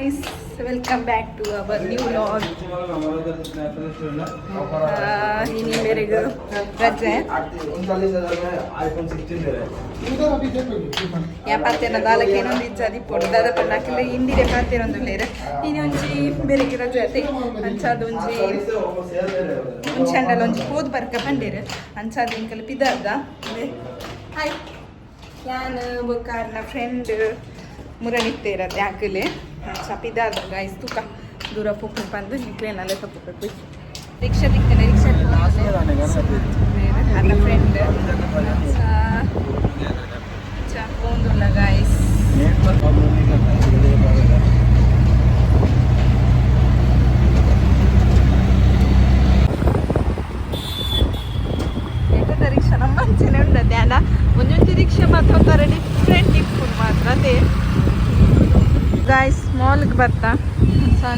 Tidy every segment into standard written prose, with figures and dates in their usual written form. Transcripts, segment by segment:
guys, welcome back to our new vlog. ini मेरे रजे ya pattern dalla che non dice di portare per la che le indire pattern non lere ini onji bere che rage te anchad onji channel onji pod barka pandere anchad inkal pidada hi yan bokarna friend ಮುರಣಿತ್ತೇರ ಯಾಕಲೆ ಚಪಿದಾದ guys ತುಕ ದೂರ ಪುಕ್ಕು ಬಂದು ನಿಕ್ಲೇನಲ್ಲ ತಪ್ಪಬೇಕು rickshaw ದಿಕ್ಕನೆ ರಿಕ್ಷಾ ನನ್ನ ಫ್ರೆಂಡ್ ಚಾಪೋಂದುಲ್ಲ ಗೈಸ್ ಏಕದ ರಿಕ್ಷಾ ನಮ್ಮ ಅಂಚೆನೆ ಉಂಡದೆ ಅಲ್ಲ ಒಂದೊಂದು ರಿಕ್ಷಾ ಮಾತ್ರ ಒಂಥರ ಡಿಫ್ರೆಂಟ್ ಇಪ್ಪುಡು ಮಾತ್ರ ಅದೇ ಗಾಯ್ಸ್ ಮಾಲ್ಗೆ ಬರ್ತಾ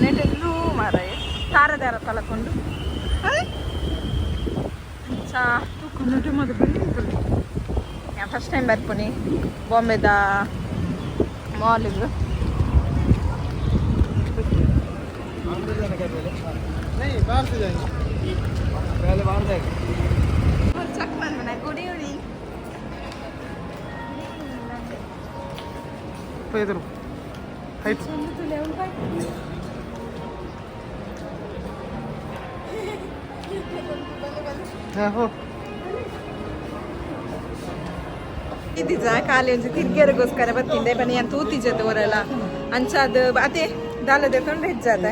ನೆಟ್ಟೆಲ್ಲೂ ಮಾರಾಯ ತಾರದಾರ ತಲಕೊಂಡು ತೂಕೊಂಡು ಮದು ಬಂದು ನಾನು ಫಸ್ಟ್ ಟೈಮ್ ಬರ್ಪುನಿ ಬಾಂಬೆದ ಮಾಲ್ಗೆ ಚಕ್ ಬಂದ ಗುಡಿ ಗುಡಿ ಇದ್ದಿದ್ದ ಖಾಲಿ ಒಂಜಿ ತಿರ್ಗೇರಿಗೋಸ್ಕರ ಬತ್ತಿಂದೆ ಬನ್ನಿ ಅಂತ ತೂತಿಜದ ಅವರೆಲ್ಲ ಅಂಚಾದ ಅದೇ ದಾಲ ತೆಕೊಂಡ್ರೆ ಹೆಚ್ಚಾದ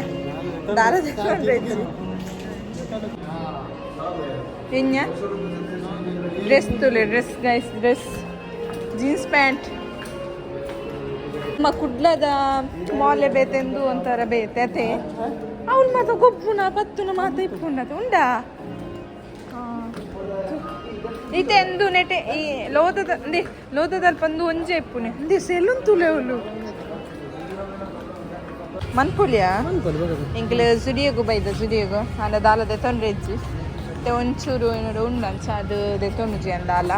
ದಾರ ತೆಕೊಂಡ್ರೆ ಹೆಚ್ಚು ಇನ್ನ ಡ್ರೆಸ್ ತುಲೆ dress guys dress jeans pant ಕುಡ್ಲದ ಮಾಲೆ ಬೇತೆಂದು ಒಂಥರ ಬೇತೆ ಅತೆ ಅವಳು ಮಾತ್ರ ಗೊಬ್ಬುನ ಪತ್ತುನ ಮಾತ ಇಪ್ಪುಂಡತೆ ಉಂಡಾ ಈತೆ ಎಂದು ನೆಟೆ ಈ ಲೋದದಲ್ಲಿ ಬಂದು ಒಂಜೆ ಇಪ್ಪುನೆ ಅಂದೆ ಸೆಲುನ್ ತುಲೆ ಅವಳು ಮನ್ಪುಲಿಯಾ ಇಂಕಲ್ ಸುಡಿಯೋಗು ಬೈದ ಸುಡಿಯೋಗು ಅಂದ ದಾಲದೆ ತೊಂದ್ರೆ ಇಜ್ಜಿ ಮತ್ತೆ ಒಂಚೂರು ಏನಾರು ಉಂಡಂಚ ಅದು ತೊಂಡ್ಜಿ ಅಂದಾಲ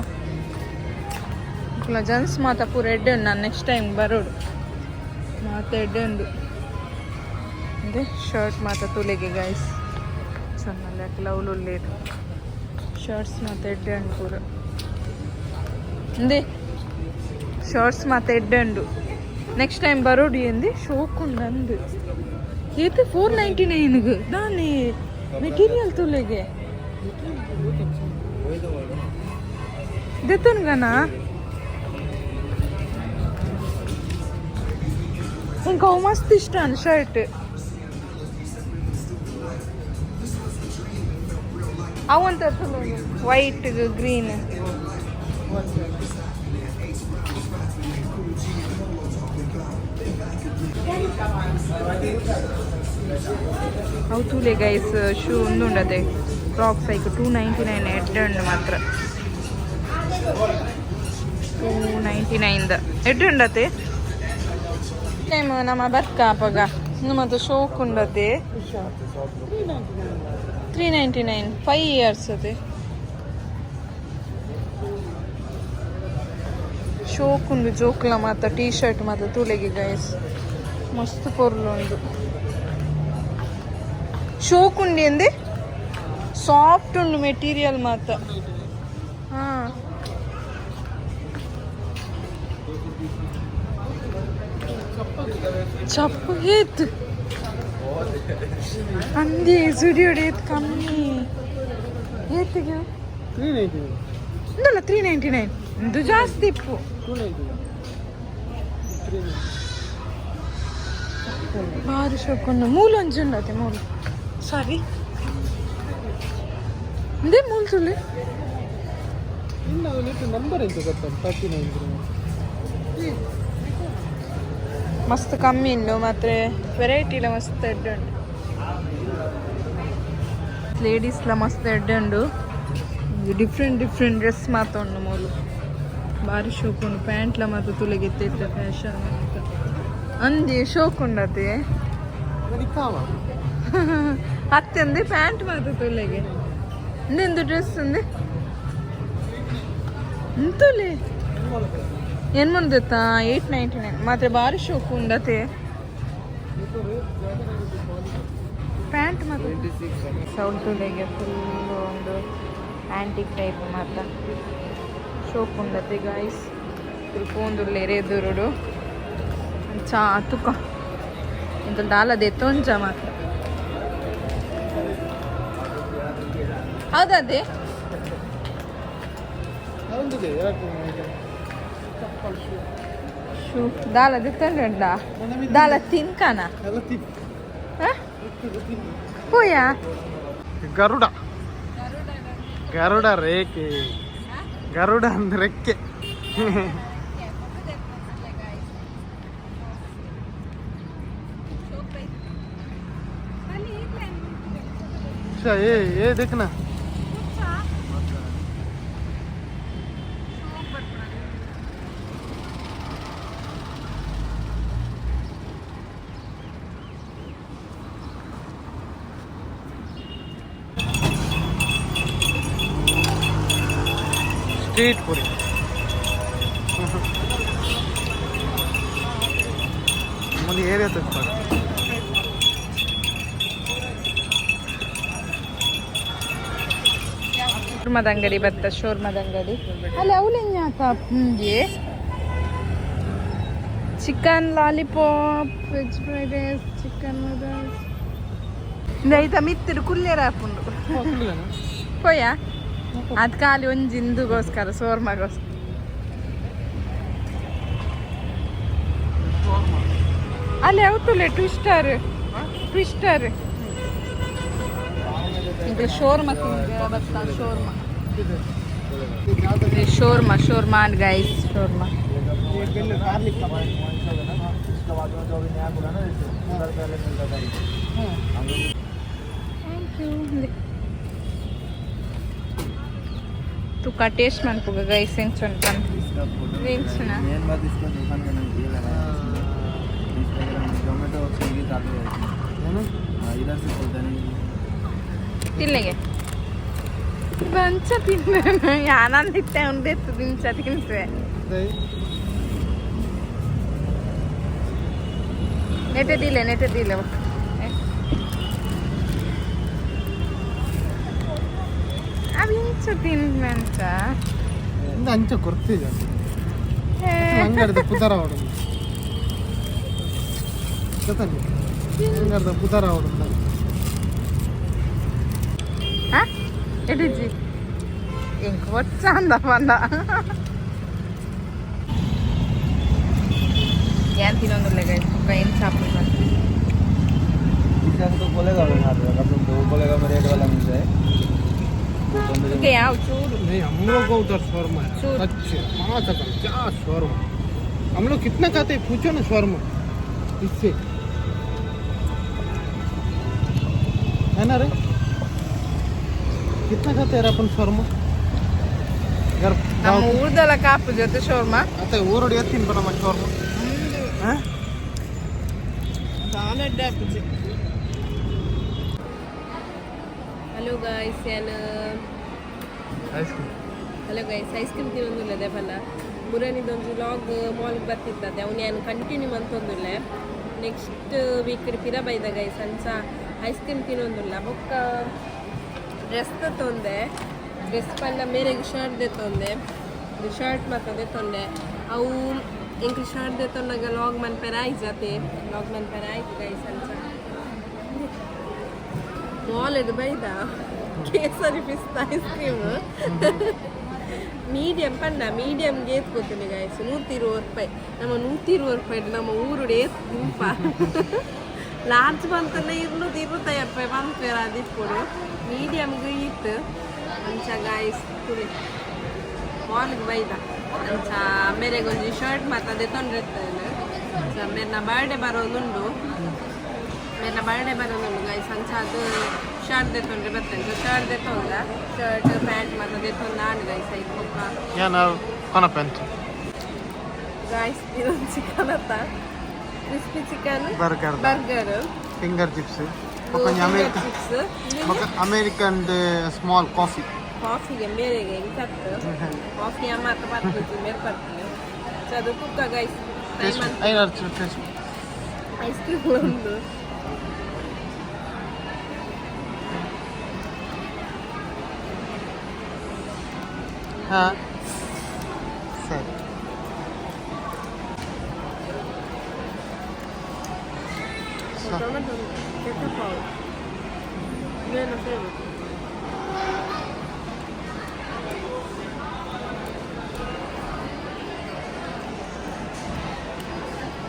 ಜನ್ಸ್ ಮಾತ ಪೂರ ಎಡ್ಡೆ ನಾನು ನೆಕ್ಸ್ಟ್ ಟೈಮ್ ಬರೋಡು ಮಾತ ಎಡ್ಡೆ ಉಂಡು ಅಂದರೆ ಶರ್ಟ್ ಮಾತ ತುಲೆಗೆ ಗೈಸ್ ಚೆನ್ನಲ್ಲ ಲವ್ಲು ಉಳ್ಳೇದು ಶರ್ಟ್ಸ್ ಮಾತ ಎಡ್ಡೆ ಉಂಡು ಪೂರ ಅಂದೆ ಶರ್ಟ್ಸ್ ಮಾತ ಎಡ್ಡೆ ಉಂಡು ನೆಕ್ಸ್ಟ್ ಟೈಮ್ ಬರೋಡು ಎಂದೆ ಶೋಕುಂಡು ಅಂದು ಇದು 499 ನಾನೇ ಮೆಟೀರಿಯಲ್ ತುಲೆಗೆ ದೆತ್ತುನ್ಗನಾ ఇంకా మస్తు ఇష్టాను షర్ట్ అవంత వైట్ గ్రీన్ అవుతులే గైస్ షూ ఉండుండದೆ ఫ్రాక్ సైక్ 299 ఎడ్డండు మాత్ర 299 ఎడ్డుండతే ನಮ್ಮ ಬರ್ಕಾಪಗ ಮತ್ತು ಶೋಕ್ ಉಂಡತೆ 399 5 ಇಯರ್ಸ್ ಅದೇ ಶೋಕ್ ಉಂಡು ಜೋಕ್ಲ ಮಾತ ಟೀ ಶರ್ಟ್ ಮಾತ ತುಲೆಗೆ ಗೈಸ್ ಮಸ್ತ್ ಪೊರ್ಲು ಉಂಡು ಶೋಕ್ ಉಂಡಿ ಅಂದೆ ಸಾಫ್ಟ್ ಉಂಡು ಮೆಟೀರಿಯಲ್ ಮಾತ ಹಾಂ ಚಪ್ಪು ಏತ್ ಅಂದಿ ಸುಡಿಯೋಡು ಏತ್ ಕಮ್ಮಿ ಏತಿಗೆ ಇಂದಲ್ಲ 399 ಇದು ಜಾಸ್ತಿ ಇಪ್ಪು ಭಾರಿ ಶೋಕೊಂಡು ಮೂಲು ಒಂಜುಂಡತೆ ಮೂಲು ಸಾರಿ ಇಂದೇ ಮೂಲು ತುಳಿ ನಂಬರ್ ಎಂತ ಗೊತ್ತ 39 ಮಸ್ತ್ ಕಮ್ಮಿ ಉಂಡು ಮತ್ತು ವೆರೈಟಿಲ ಮಸ್ತ್ ಎಡ್ಡೆ ಉಂಡು ಲೇಡೀಸ್ಲ ಮಸ್ತ್ ಎಡ್ಡೆ ಉಂಡು ಡಿಫ್ರೆಂಟ್ ಡ್ರೆಸ್ ಮಾತ ಉಂಡು ಮೂಲು ಭಾರಿ ಶೋಕ್ ಉಂಡು ಪ್ಯಾಂಟ್ಲ ಮಾತ ತುಲೆಗೆ ಎತ್ತಿಟ್ಟ ಫ್ಯಾಷನ್ ಅಂದಿ ಶೋಕ್ ಉಂಡತೆ ಅತ್ತೆ ಅಂದೆ ಪ್ಯಾಂಟ್ ಮಾತ ತುಲೆಗೆ ಇಂದೆಂದು ಡ್ರೆಸ್ ಅಂದೆ ಎಂತುಲೆ ಏನು ಮಾಡ್ದತ್ತಾ 899 ಮಾತ್ರ ಭಾರಿ ಶೋಕು ಉಂಡತೆ ಪ್ಯಾಂಟ್ ಮತ್ತು ಸೌಲ್ತುಲೆಗೆ ಫುಲ್ಲು ಒಂದು ಆ್ಯಂಟಿಕ್ ಟೈಪ್ ಮಾತ ಶೋಪ್ ಉಂಡತೆ ಗಾಯ್ಸ್ ಪೋಂದುಲ್ಲೆ ಎರೆದುರುಡು ಚಾ ತುಕ ಇಂತ ದಾಲದೆ ತೊಂಜ ಮಾತ್ರ ಹೌದದೇ ಶೂ ದಾಲದೆ ತೊಂಡ ದಾಲ ತಿನ್ಕನ ಹೋಯಾ ಗರುಡ ಗರುಡ ರೇಖೆ ಗರುಡ ಅಂದ್ರೆ ರೆಕ್ಕೆ ये देखना स्ट्रीट पूरी मुझे एरिया तक ಶೋರ್ಮದ ಅಂಗಡಿ ಬತ್ತ ಶೋರ್ಮದ ಅಂಗಡಿ ಅಲ್ಲಿ ಅವಲೆಂಜಾತ ಮುಂಜೆ chicken lollipop veg fried rice chicken noodles ಇಂದ ಮಿತ್ತಿರು ಕುಲ್ಲೆರ ಹಾಕೊಂಡು ಹೋಯ ಅದು ಖಾಲಿ ಒಂಜಿಂದುಗೋಸ್ಕರ ಶೋರ್ಮಗೋಸ್ಕರ ಅಲ್ಲಿ ಔಟುಲೆ ಟ್ವಿಸ್ಟರ್ ಈಗ ಶೋರ್ಮ ಬರ್ತಾ ಶೋರ್ಮ ಅಂಡ್ ಗೈಸ್ ಶೋರ್ಮ तुका टेस्ट मनपुगा गैस ಎಂಚೊನ್ ಕನ್ ಎಂಚನ टोमेटो स्विगी चालू है इधर से बोलते नहीं ತಿನ್ಲೆಗೆ ಬಂಚ ತಿನ್ನ ಯಾನಂದಿತ್ತೆ ಉಂಡೆತ್ತು ದಿನಚ ತಿನ್ಸುವೆ ನೆಟ್ಟದಿಲ್ಲ ಅవి ಇಂಚ ತಿನ್ಮಂಚ ಅಂಚ ಕೊರ್ತಿದೆ ಅಂಗಡಿದ ಪುದರ ಹೊಡೆದು ಗೊತ್ತಲ್ಲ ಅಂಗಡಿದ ಪುದರ ಹೊಡೆದು ಎಡಿಜಿ ಇಂಕ వచ్చాందా ಬಂದ ಏನ್ ತಿನ್ನೋದಿಲ್ಲ ಗೈಸ್ ಏನ್ ಚಾಪಲ್ इसका तो बोलेगा मैं हाथ लगा तो बोलेगा मेरे रेट वाला मिल जाए ओके आओ चूरू नहीं हम लोग को उधर शोरमा है अच्छे 5 का क्या शोरमा हम लोग कितना खाते हैं पूछो ना शोरमा इससे है ना रे कितना खाते हैं अपन शोरमा यार ನಮ್ಮ ಊರ್ದಲ್ಲ ಕಾಪು ಜೊತೆ ಶೋರ್ಮಾ ಅತ್ತೆ ಊರಡಿ ಎತ್ತಿನ ಬರಮ್ಮ ಶೋರ್ಮಾ ಹ ಸಾಲಡ್ ಹಾಕಿಸಿ ಹಲೋ ಗೈಸ್ ಐಸ್ ಕ್ರೀಮ್ ತಿನ್ನೊಂದಿಲ್ಲ ದೇವಲ್ಲ ಮುರನಿದೊಂದು ವ್ಲಾಗ್ ಮಾಲ್ಗೆ ಬರ್ತಿರ್ತದೆ ಅವನು ಏನು ಕಂಟಿನ್ಯೂ ಅಂತೊಂದಿಲ್ಲ ನೆಕ್ಸ್ಟ್ ವೀಕ್ ಪಿರ ಬೈದ ಗೈಸ್ ಅನ್ಸ ಐಸ್ ಕ್ರೀಮ್ ತಿನ್ನೊಂದಿಲ್ಲ ಬೊಕ್ಕ ಡ್ರೆಸ್ ತೊಂದೆ ಡ್ರೆಸ್ ಪಂಡ ಮೇರೆಗೆ ಶರ್ಟ್ ದೆತ್ತೊಂದೆ ಶರ್ಟ್ ಮತ್ತೆ ತೊಂದೆ ಅವು ಇಂಕ ಶರ್ಟ್ ದೆತ್ತೊಂಡಾಗ ಲಾಗ್ ಮನ್ಪೆರ ಆಯ್ತು ಲಾಗ್ ಮನ್ಪೆರ ಆಯ್ತು ಗೈಸ್ ಅನ್ಸ ಮಾಲ್ ಇದು ಬೈದ ಕೇಸರಿ ಪಿಸ್ತಾ ಐಸ್ ಕ್ರೀಮ್ ಮೀಡಿಯಂ ಪಂಡ ಮೀಡಿಯಂಗೆ ಎತ್ಕೋತೀನಿ ಗಾಯ್ಸ್ 120 ರೂಪಾಯಿ ನಮ್ಮ 120 ರೂಪಾಯಿ ನಮ್ಮ ಊರು ದಿಂಪ ಲಾರ್ಜ್ ಬಂತಲ್ಲ 225 ರೂಪಾಯಿ ಬಂದ್ಪೇರ ಅದಿಟ್ಕೊಡು ಮೀಡಿಯಂಗೆ ಇತ್ತು ಅಂಚ ಗಾಯ್ಸ್ ಕುಡಿ ಮಾಲ್ಗೆ ಬೈದ ಅಂಚ ಮೇರೆಗೊಂದು ಶರ್ಟ್ ಮತ್ತು ಅದೇ ತೊಂದಿರ್ತೇನೆ ಮೇರೆನ ಬರ್ಡೇ ಬರೋದುಂಡು ಗೈಸ್ ಅಂಚ ಅದು ಶರ್ಟ್ ದೆತ್ತೊಂಡ್ರೆ ಬರ್ತೇನೆ ಶರ್ಟ್ ದೆತ್ತೊಂದ ಶರ್ಟ್ ಪ್ಯಾಂಟ್ ಮತ್ತು ದೆತ್ತೊಂದು ಆಡು ಗೈಸ್ ಐದು कौन पैंट ಗೈಸ್ ಇದೊಂದು ಚಿಕನ್ ಅತ್ತ crispy chicken burger finger chips chips American small ಕಾಫಿಗೆ ಮೇರೆಗೆ ಇಂಕತ್ತು ಕಾಫಿ ಮಾತ್ರ ಬರ್ತೀವಿ ಮೇರೆ ಬರ್ತೀವಿ ಸೊ ಅದು ತುಕ್ಕ ಗೈಸ್ ಐಸ್ ಕ್ರೀಮ್ ಒಂದು ಹಾಂ ಸರಿ ಟೊಮೆಟೊ ಕೆಚಪ್ ಇದೇನು ಫೇವ್ರೇಟ್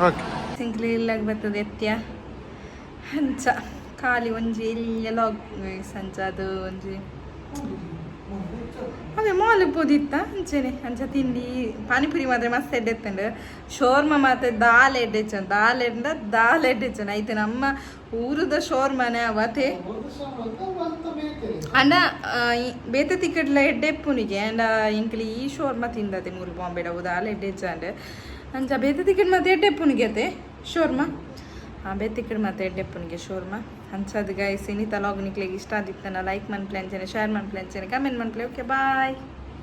ಓಕೆ ಸಿಂಕ್ಲಿ ಇಲ್ಲಾಗ ಬರ್ತದೆ ಎತ್ಯ ಹಂಚ ಖಾಲಿ ಒಂಜಿ ಎಲ್ಲ ಸಂಚ ಅದು ಒಂಜಿ ಅವೇ ಮಾಲ್ ಪೋದಿತ್ತ ಅಂಚೆನೆ ಅಂಚ ತಿಂಡಿ ಪಾನಿಪುರಿ ಮಾತ್ರ ಮಸ್ತ್ ಎಡ್ಡೆತ್ತಂಡು ಶೋರ್ಮ ಮಾತ್ರ ದಾಲ್ ಎಡ್ಡೆಚ್ಚನ ಐತೆ ನಮ್ಮ ಊರದ ಶೋರ್ಮನೆ ಅವತ್ತೆ ಅಂಡ ಬೇತೆ ತಿಕ್ಕಡ್ಲ ಎಡ್ಡೆಪ್ಪುನಿಗೆ ಅಂಡ ಇಂಕ್ಲಿ ಈ ಶೋರ್ಮ ತಿಂದತೆ ಮೂರು ಬಾಂಬೆಡ ದಾಲ್ ಎಡ್ಡೆಚ್ಚಂಡು ಅಂಚ ಬೇತೆ ತಿಕ್ಕಡ್ ಮತ್ತೆ ಎಡ್ಡೆಪ್ಪುನಿಗೆ ಅತೆ ಶೋರ್ಮ ಬೇತೆ ತಿಕ್ಕಡ್ ಮತ್ತೆ ಎಡ್ಡೆಪ್ಪುನಿಗೆ ಶೋರ್ಮ ಹಂಚದು ಗೈಸ್ ಇನ್ನಿತ ಲಾಗ್ ನಿಕ್ಲಿಗೆ ಇಷ್ಟ ಆದಿತ್ತನ ಲೈಕ್ ಮನ್ಪ್ಲೆ ಅಂಚನೆ ಶೇರ್ ಮನ್ಪ್ಲೆ ಅಂಚನೆ ಕಮೆಂಟ್ ಮನ್ಪ್ಲೆ ಓಕೆ ಬಾಯ್